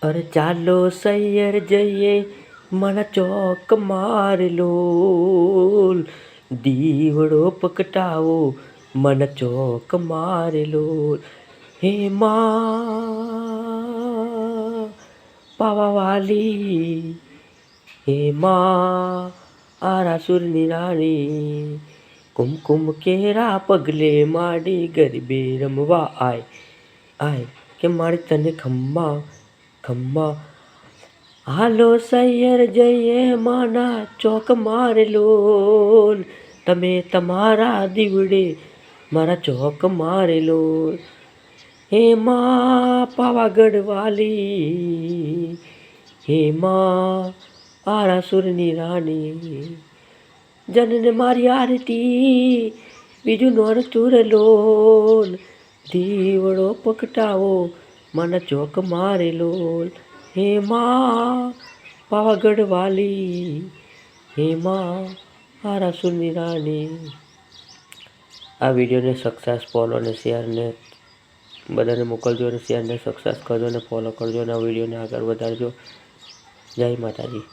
અરે ચાલો સૈયર જઈએ મને ચોક મારેલો દીવડો પકટાવો મને ચોક મારેલો હે માં પાવાવાલી હે માં આરાસુરની રાણી કુમકુમ કેરા પગલે માડી ગરબે રમવા આય કે મારી તને ખમ્મા ખમ્મા હાલો સૈયર જઈએ માના ચોક મારેલો તમે તમારા દીવડે મારા ચોક મારેલો હે માં પાવાગઢ વાલી હે માં આરાસુરની રાણી જનને મારી આરતી બીજું નોરતું રલોલ દીવડો પકટાવો મને ચોક મારેલો હે માં પાવાગઢ વાલી હે માં આરાસુરની રાણી। આ વિડીયોને સક્સેસ ફોલો અને શેરને બધાને મોકલજો અને શેરને સક્સેસ કરજો અને ફોલો કરજો અને આ વિડીયોને આગળ વધારજો। જય માતાજી।